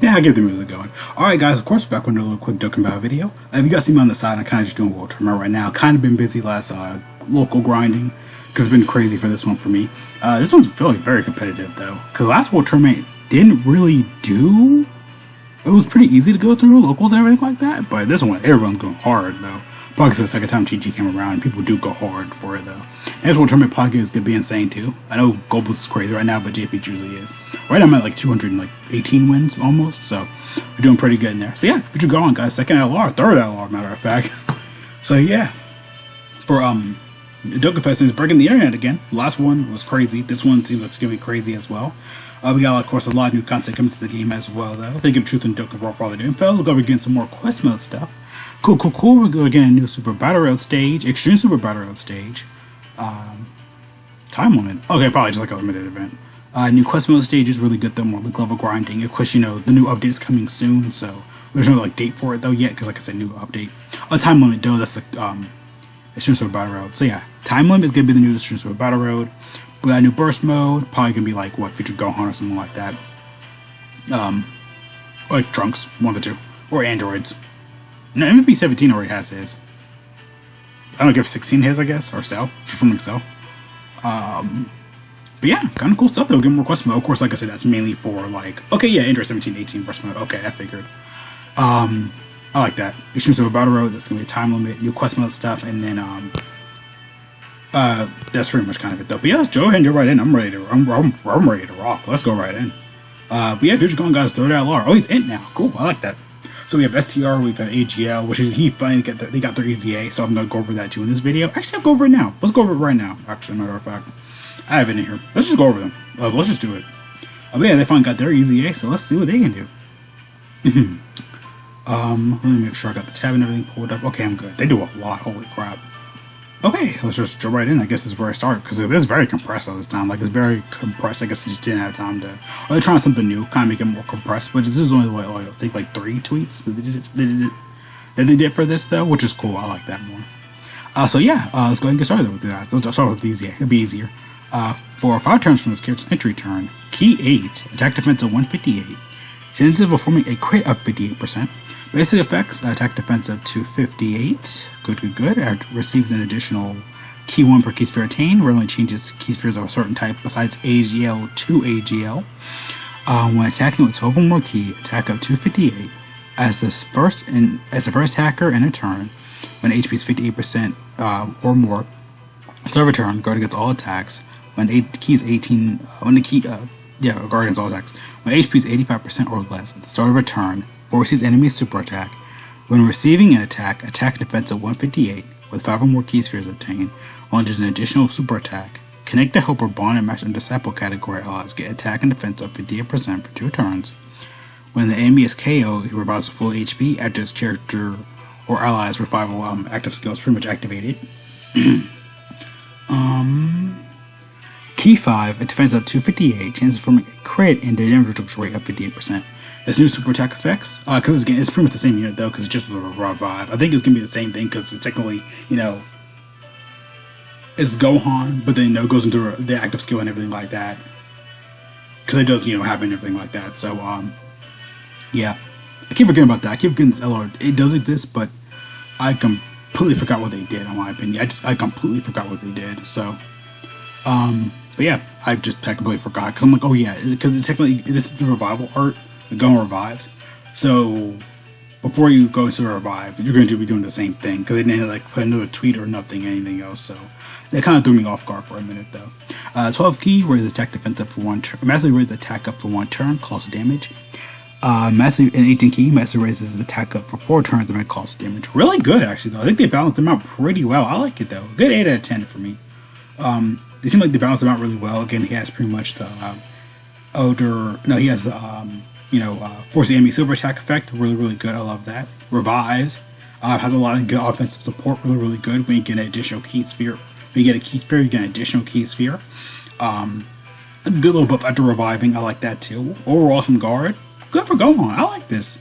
Yeah, I get the music going. Alright guys, of course we're back with a little quick Dokkan Battle video. If you guys see me on the side, I'm kind of just doing a World Tournament right now. Kind of been busy last local grinding, because it's been crazy for this one for me. This one's feeling very competitive though, because last World Tournament didn't really do... It was pretty easy to go through locals and everything like that, but this one, everyone's going hard though. Probably because it's the second time TG came around and people do go hard for it though. And this World Tournament pocket is going to be insane too. I know Gold is crazy right now, but JP usually is. Right now I'm at like 218 wins almost, so we're doing pretty good in there. So yeah, Future Gohan guys, second LR, third LR matter of fact. So yeah, for the Dokkan Fest is breaking the internet again. The last one was crazy. This one seems like it's going to be crazy as well. We got, of course, a lot of new content coming to the game as well, though. They give Truth and Dokkan Brawl for all the new info. We're going to be getting some more quest mode stuff. Cool. We're going to get a new Super Battle Road stage, Extreme Super Battle Road stage. Time limit. Okay, probably just like a limited event. New quest mode stage is really good, though. More like level grinding. Of course, you know, the new update's coming soon, so there's no like date for it, though, yet, because, like I said, new update. A time limit, though, that's the Extreme Super Battle Road. So, yeah, time limit is going to be the new Extreme Super Battle Road. We got a new burst mode, probably gonna be like what, Future Gohan or something like that. Or like Trunks, one of the two. Or androids. No, MVP 17 already has his. I don't know if 16 has, I guess, or Cell, from Cell. But yeah, kind of cool stuff though. Get more quest mode. Of course, like I said, that's mainly for like, okay, yeah, Android 17, 18 burst mode. Okay, I figured. I like that. Extreme Super Battle Road, that's gonna be a time limit, new quest mode stuff, and then that's pretty much kind of it though. But yeah, let's go ahead and jump right in. I'm ready to rock. Let's go right in. But yeah, Future Gohan guys, third LR. Oh, he's INT now. Cool, I like that. So we have STR, we've got AGL, which is he finally they got their EZA, so I'm gonna go over that too in this video. Actually, I'll go over it now. Let's go over it right now. Actually, matter of fact, I have it in here. Let's just go over them. Let's just do it. But yeah, they finally got their EZA, so let's see what they can do. Let me make sure I got the tab and everything pulled up. Okay, I'm good. They do a lot. Holy crap. Okay, let's just jump right in. I guess this is where I start, because it is very compressed all this time. Like, it's very compressed. I guess they just didn't have time to... Or they're trying something new, kind of make it more compressed. But this is only, what, I think, like 3 tweets that they did for this, though, which is cool. I like that more. So, yeah, let's go ahead and get started with that. Let's start with these. Yeah, it'll be easier. For 5 turns from this character's entry turn, Key 8, attack defense of 158, chances of performing a crit of 58%. Basic effects, attack defensive to 58. Good. Receives an additional key 1 per key sphere attained. Randomly changes key spheres of a certain type besides AGL to AGL. When attacking with 12 or more key, attack up to 58. As the first attacker in a turn, when HP is 58% or more, start of a turn, guard against all attacks. When key is 18, guard against all attacks. When HP is 85% or less, at the start of a turn, forces enemy super attack. When receiving an attack, attack defense of 158 with 5 or more key spheres obtained, launches an additional super attack. Connect the helper bond and master and disciple category allies get attack and defense of 58% for 2 turns. When the enemy is KO, he revives with full HP after his character or allies revival active skill is pretty much activated. Key 5, a defense of 258, chances of forming a crit and the damage reduction rate of 58%. There's new super attack effects, because it's pretty much the same unit though, because it's just a revive. I think it's going to be the same thing, because it's technically, you know, it's Gohan, but then, you know, it goes into the active skill and everything like that. Because it does, you know, happen and everything like that. So, yeah. I keep forgetting about that. I keep forgetting this LR. It does exist, but I completely forgot what they did, in my opinion. I completely forgot what they did, so... but yeah, I completely forgot, because I'm like, oh yeah, because it's technically, this is the revival art. Gohan revives, so before you go into a revive, you're going to be doing the same thing, because they didn't like put another tweet or nothing, anything else. So that kind of threw me off guard for a minute though. 12 key, raises attack defense up for 1 turn. Massively raises attack up for 1 turn, cost damage. Massively and 18 key, massively raises attack up for 4 turns and it costs damage. Really good actually though. I think they balanced them out pretty well. I like it though. Good 8 out of 10 for me. They seem like they balanced them out really well. Again, he has pretty much the he has the force the enemy super attack effect, really good. I love that. Revives, has a lot of good offensive support, really good. When you get an additional key sphere, when you get a key sphere, you get an additional key sphere. A good little buff after reviving, I like that too. Overall, some guard, good for Gohan. I like this.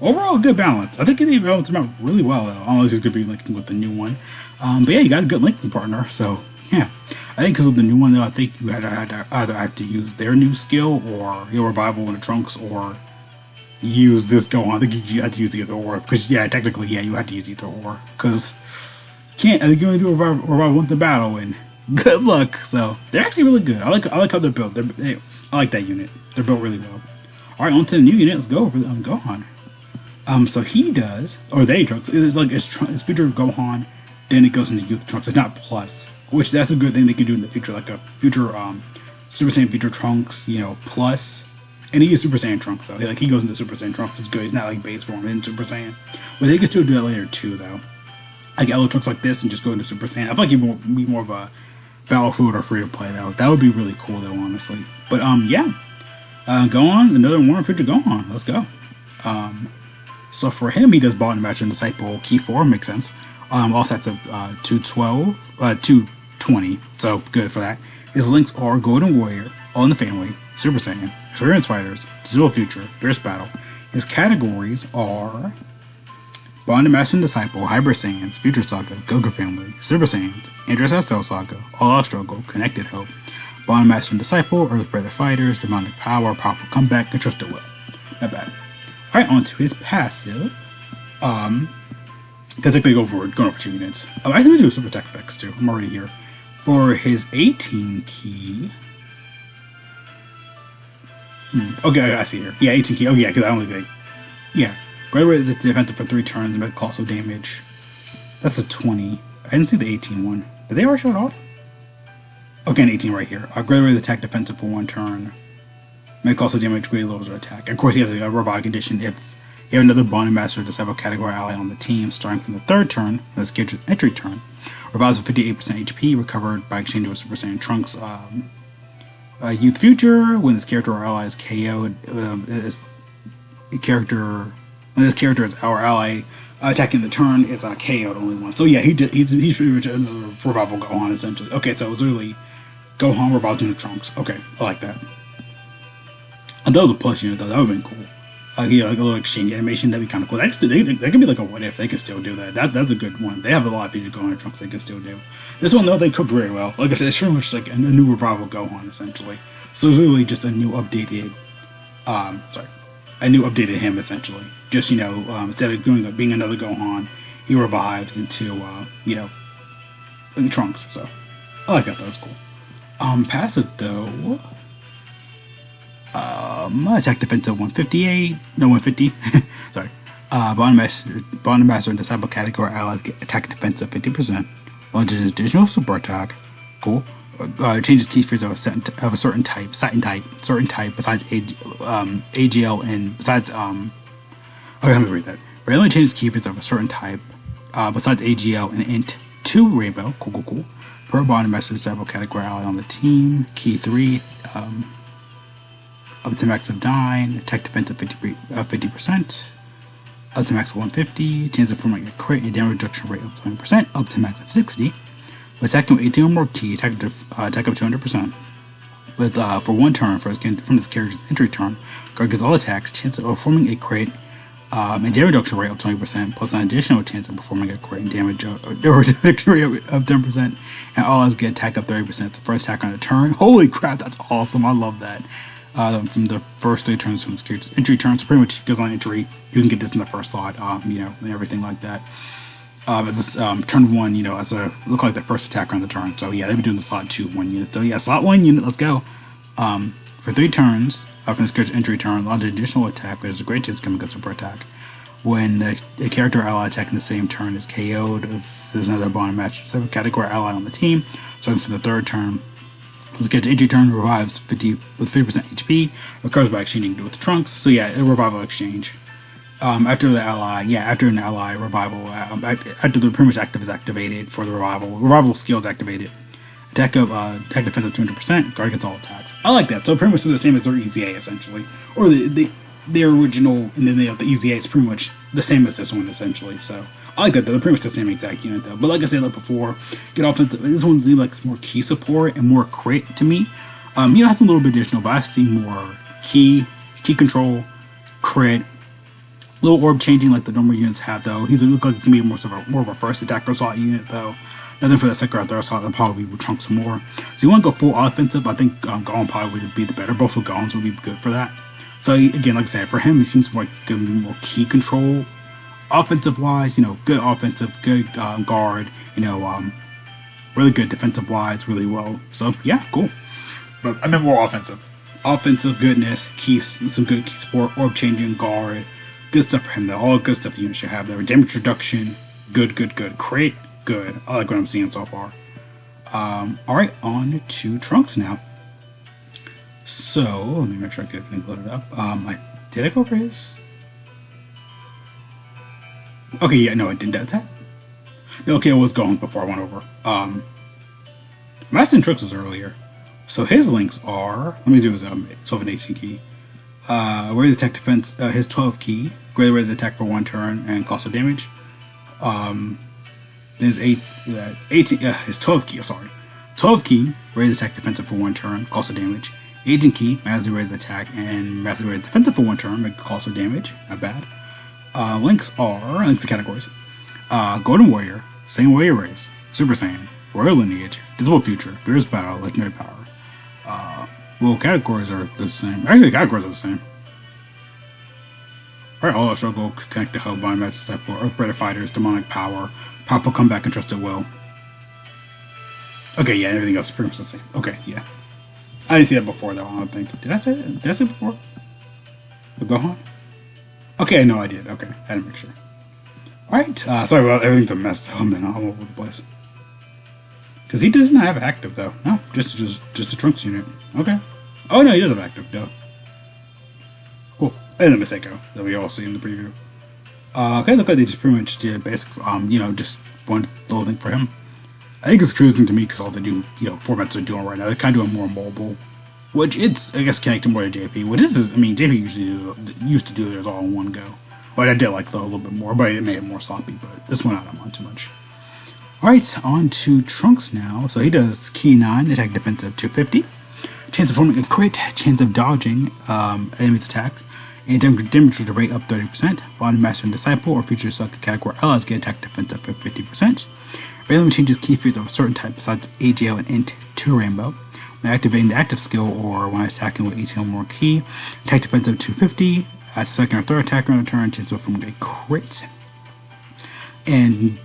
Overall, good balance. I think they balanced them out really well though. Unless he's gonna be linking with the new one. But yeah, you got a good linking partner, so yeah. I think because of the new one though, I think you had to either have to use their new skill or your revival in the Trunks, or use this Gohan. I think you have to use either or, because yeah, technically, yeah, you have to use either or, because you can't. I think you only do revive once in battle, and good luck. So they're actually really good. I like how they're built. I like that unit. They're built really well. All right, on to the new unit. Let's go for Gohan. So he does, or they Trunks. It's like it's future Gohan, then it goes into Youth Trunks. It's not plus, which that's a good thing they can do in the future, like a future Super Saiyan future Trunks, you know, plus. And he is Super Saiyan Trunks, though. Like he goes into Super Saiyan Trunks. It's good. He's not like base form in Super Saiyan, but they can still do that later too, though. Like Yellow Trunks like this and just go into Super Saiyan. I feel like he'd be more of a Battlefield or free to play though. That would be really cool though, honestly. But yeah, go on another Warren future Gohan. Let's go. So for him, he does Bond Match and Disciple Key 4, makes sense. All sets of 220, so good for that. His links are Golden Warrior, All in the Family, Super Saiyan, Experience Fighters, Zero Future, Fierce Battle. His categories are Bond Master and Disciple, Hybrid Saiyans, Future Saga, Goku Family, Super Saiyans, Andress SL Saga, All Out Struggle, Connected Hope, Bond Master and Disciple, Earth-Bred Fighters, Demonic Power, Powerful Comeback, and Trusted Will. Not bad. Alright, on to his passive. Because I could going over 2 units. I think we do super attack effects too. I'm already here. For his 18 key. Okay, I see here. Yeah, 18 key. Oh yeah, because I only think. Yeah. Great Red is defensive for 3 turns and make colossal damage. That's a 20. I didn't see the 18 one. Did they already show it off? Okay, an 18 right here. Great Red is attack defensive for 1 turn. Make also damage greatly lowers their attack. Of course, he has a robotic condition if you have another Bond Master Disciple category ally on the team, starting from the 3rd turn, that's scheduled entry turn. Revives with 58% HP, recovered by exchanging with Super Saiyan Trunks Youth Future. When this character or ally is KO'd, when this character is our ally attacking the turn, it's KO'd only once. So yeah, he's pretty much another revival Gohan, essentially. Okay, so it's literally Gohan revives into Trunks. Okay, I like that. And that was a plus unit though, that would have been cool. Yeah, like a little exchange animation, that'd be kind of cool. That could be like a what if, they can still do that. That's a good one. They have a lot of features going on Trunks they can still do. This one though, they cook very well. Like I said, it's pretty much like a new revival Gohan, essentially. So it's really just a new updated, him, essentially. Just, you know, instead of being another Gohan, he revives into, in Trunks, so. I like that, that's cool. Passive though, attack defensive 158, no 150, sorry. Bond Master and Disciple category allies get attack defensive 50%. Launches an additional super attack, cool. Changes key phase of a certain type, certain type besides AGL and besides okay, let me read that. Randomly changes key phase of a certain type besides AGL and INT to Rainbow, cool. Per Bond Master Disciple category ally on the team, key 3, up to max of 9, attack defense of 50%, up to max of 150, chance of forming a crit and damage reduction rate of 20%, up to max of 60. With attacking with 18 or more key, attack up 200%. With for 1 turn from this character's entry turn, guard gets all attacks, chance of forming a crit, and damage reduction rate of 20%, plus an additional chance of performing a crit and damage reduction rate of 10%, and all allies get attack up 30%. The first attack on the turn. Holy crap, that's awesome! I love that. From the first 3 turns from this character's entry turn, so pretty much goes on entry. You can get this in the first slot, and everything like that. As turn 1, as a look like the first attacker on the turn. So yeah, they've been doing the slot 2 1 unit. So yeah, slot 1 unit. Let's go. For 3 turns, from this character's entry turn, launch an additional attack, but there's a great chance coming against super attack. When the character or ally attacking the same turn is KO'd, if there's another Bond Master category ally on the team, starting from the 3rd turn. The character's entry turn revives with 50% HP, recovers by exchanging with Trunks. So yeah, a revival exchange. After an ally revival, after the pretty much active is activated for the revival skill is activated. Attack defense of 200%, guard gets all attacks. I like that. So pretty much the same as their EZA essentially, or the original, and then they have the EZA is pretty much the same as this one essentially. So I like that. They're pretty much the same exact unit though. But like I said like before, get offensive. This one's like more key support and more crit to me. It has some little bit additional, but I've seen more key control, crit. Little orb changing like the normal units have though. He's look like it's gonna be more of a first attacker slot unit though. Nothing for the second or third slot. They'll probably will trunk some more. So you want to go full offensive. I think Gohan probably would be the better. Both of Gohans would be good for that. So again, like I said, for him, he seems like he's going to be more key control, offensive wise. You know, good offensive, good guard. You know, really good defensive wise, really well. So yeah, cool. But I meant more offensive. Offensive goodness, some good key support, orb changing, guard, good stuff for him though. All good stuff the unit should have there. Damage reduction, good. Crate, good. I like what I'm seeing so far. Alright, on to Trunks now. So, let me make sure I get everything loaded up. Did I go over his? Okay, yeah, no, I didn't. That's that. Okay, I was going before I went over. Master and Trunks was earlier. So his links are, let me do his 12 and 18 key. Raise attack defense, his 12 key, greater raise attack for 1 turn and cost of damage. His 18, his 12 key, 12 key, raise attack defensive for 1 turn, cost of damage. 18 key, massively raise attack and massively raise defensive for 1 turn, make cost of damage, not bad. Links to categories. Golden Warrior, same warrior race, Super Saiyan, Royal Lineage, Disable Future, Fierce Battle, Legendary Power. Well, categories are the same. Actually, categories are the same. Alright, all out struggle, connect the hub, bond match, support, Earthbreader fighters, demonic power, powerful comeback, and trusted will. Okay, yeah, everything else is pretty much the same. Okay, yeah. I didn't see that before, though, I don't think. Did I say it? Did I say it before? The Gohan? Okay, no, I did. Okay, I had to make sure. Alright, sorry about everything's a mess, so I'm all over the place. Because he doesn't have active, though. No, just a Trunks unit. Okay. Oh, no, he does have active, though. Cool. And the Miseko that we all see in the preview. Okay, look like they just pretty much did basic, you know, just one little thing for him. I think it's cruising to me because all the new, you know, formats they're doing right now, they're kind of doing more mobile. Which it's, I guess, connecting more to JP. Which is, I mean, JP used to do theirs all in one go. But I did like the a little bit more, but it made it more sloppy. But this one I don't mind too much. Alright, on to Trunks now. So he does key 9, attack defensive 250. Chance of forming a crit, chance of dodging enemy's attacks, and damage rate up 30%. Bond Master and Disciple or future select category allies get attack defensive for 50%. Randomly changes key features of a certain type besides AGL and INT to Rainbow. When activating the active skill or when attacking with 18 or more key, attack defensive 250. As second or third attacker on a turn, chance of forming a crit. And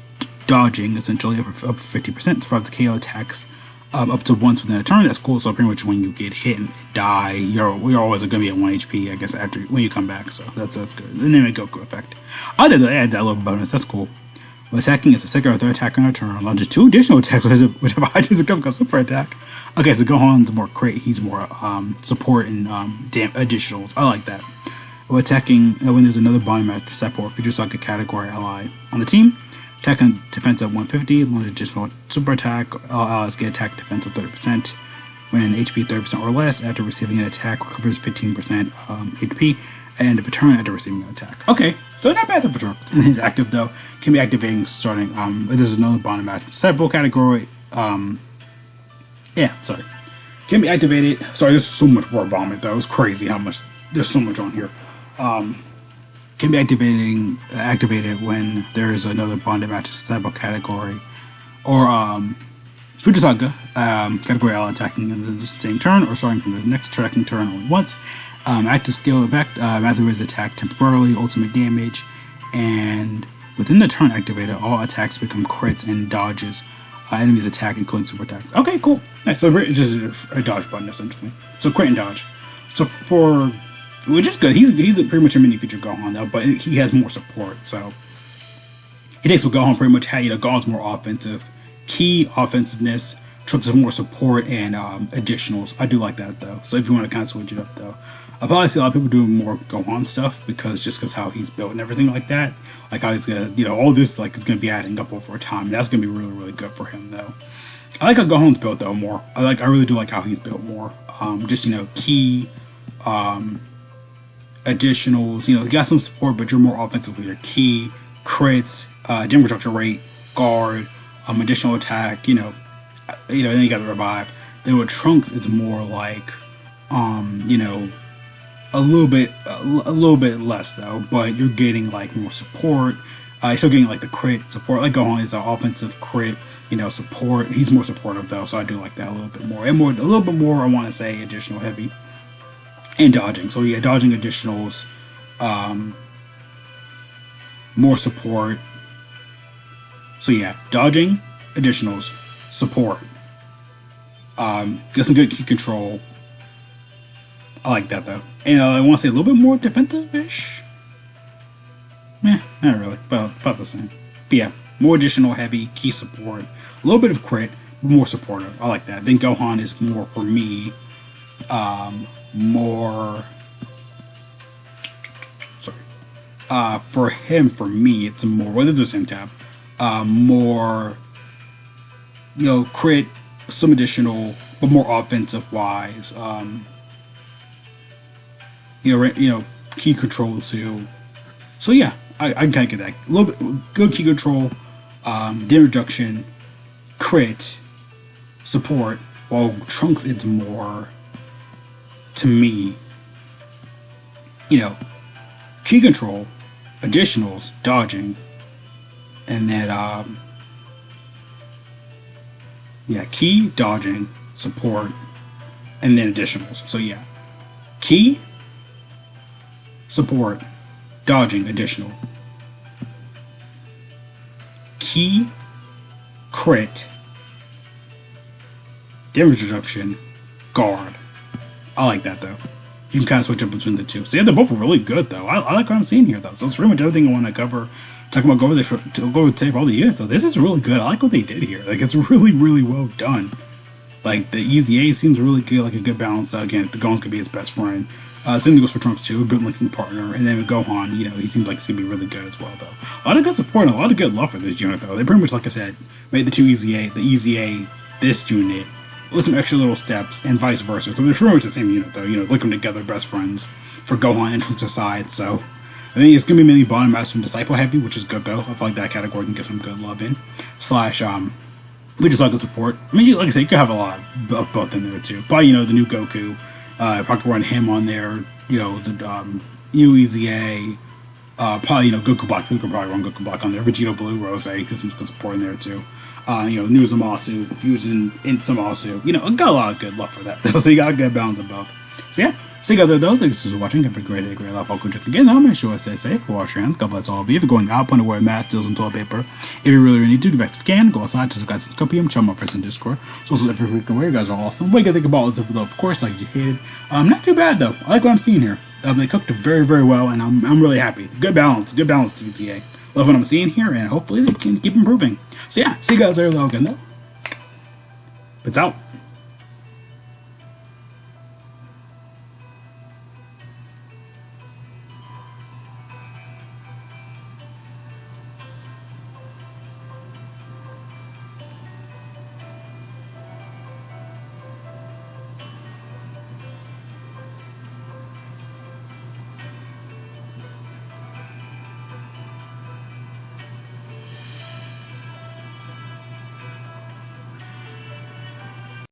dodging essentially up 50% for the KO attacks up to once within a turn. That's cool. So pretty much when you get hit and die, you're always going to be at 1 HP, I guess, after when you come back. So that's good. And then a Goku effect. I did add that little bonus. That's cool. When attacking, it's a second or third attack on a turn. Launches 2 additional attacks which have high chance of coming super attack. Okay, so Gohan's more crit. He's more support and additionals. I like that. When attacking, when there's another body match to support, features like a category ally on the team. Attack and defense at 150, one additional super attack. All allies get attack defense of 30%. When HP 30% or less after receiving an attack, recovers 15% HP and a turn after receiving an attack. Okay, so not bad for Trunks. And his active though can be activating starting. If there's another bond match cycle category. Yeah, sorry, can be activated. Sorry, there's so much word vomit though. It's crazy how much there's so much on here. Can be activated when there is another bonded match cyber category or Future Saga category ally attacking in the same turn or starting from the next tracking turn only once. Active skill effect, massive raise attack temporarily, ultimate damage, and within the turn activated, all attacks become crits and dodges enemies attack, including super attacks. Okay, cool, nice. So it's just a dodge button essentially. So crit and dodge. So for which is good. He's pretty much a mini feature Gohan though, but he has more support. So he takes what Gohan pretty much had. You know, Gohan's more offensive, key offensiveness. Trunks is more support and additionals. I do like that though. So if you want to kind of switch it up though, I probably see a lot of people doing more Gohan stuff because how he's built and everything like that. Like how he's gonna, you know, all this like is gonna be adding up over time. That's gonna be really good for him though. I like how Gohan's built though more. I really do like how he's built more. Just, you know, key. Additionals, you know, you got some support, but you're more offensive with your key, crits, damage reduction rate, guard, additional attack, you know, then you got the revive. Then with Trunks, it's more like, you know, a little bit less though, but you're getting like more support. You're still getting like the crit support. Like Gohan is an offensive crit, you know, support. He's more supportive though, so I do like that a little bit more. And a little bit more, I want to say, additional heavy. and dodging. So yeah, dodging additionals, more support. So yeah, dodging, additionals, support. Get some good key control. I like that though. And I want to say a little bit more defensive-ish. Not really, but about the same. But yeah, more additional heavy key support. A little bit of crit, but more supportive. I like that. Then Gohan is more for me. More. Sorry. For him, for me, it's more. Well, they're the same tab. More. You know, crit, some additional, but more offensive wise. You know, key control too. So yeah, I can kind of get that. A little bit good key control, damage reduction, crit, support. While Trunks is more, to me, you know, key control, additionals, dodging, and then yeah, key, dodging, support, and then additionals. So yeah, key, support, dodging, additional, key, crit, damage reduction, guard. I like that though. You can kind of switch up between the two. So yeah, they're both really good though. I like what I'm seeing here though. So it's pretty much everything I want to cover. Talking about go over tape all the units. So this is really good. I like what they did here. Like it's really, really well done. Like the Easy A seems really good, like a good balance. Again, the Gohan's gonna be his best friend. Same thing goes for Trunks too, a good linking partner. And then with Gohan, you know, he seems like he's gonna be really good as well though. A lot of good support and a lot of good love for this unit though. They pretty much, like I said, made the Easy A, this unit, with some extra little steps, and vice versa. So they're pretty much the same unit though. You know, link them together, best friends for Gohan and Trunks aside. So I think it's gonna be mainly bottom master and disciple heavy, which is good though. I feel like that category can get some good love in. Slash we just like the support. I mean, like I said, you could have a lot of both in there too. Probably, you know, the new Goku. If I could run him on there, you know, the new Easy A. Probably, you know, Goku Black. We could probably run Goku Black on there. Vegeta Blue, Rose, because some good support in there too. You know, new Zamasu, Fusion, in Zamasu. You know, I got a lot of good love for that. So you got a good balance of both. So yeah. See you guys there though. Thanks for watching. Have a great day, great life. I'll go check again. I'll make sure I stay safe. Wash your hands. God bless all of you. If you're going out, plan to wear a mask, steals, and toilet paper. If you really need to, do best if you can. Go outside to some guys in Copium. Check my friends in Discord. So every week away. You guys are awesome. What do you think about this? Of course, like you hated. Not too bad though. I like what I'm seeing here. They cooked it very, very well, and I'm really happy. Good balance to GTA. Love what I'm seeing here, and hopefully they can keep improving. So yeah, see you guys there though again though. It's out.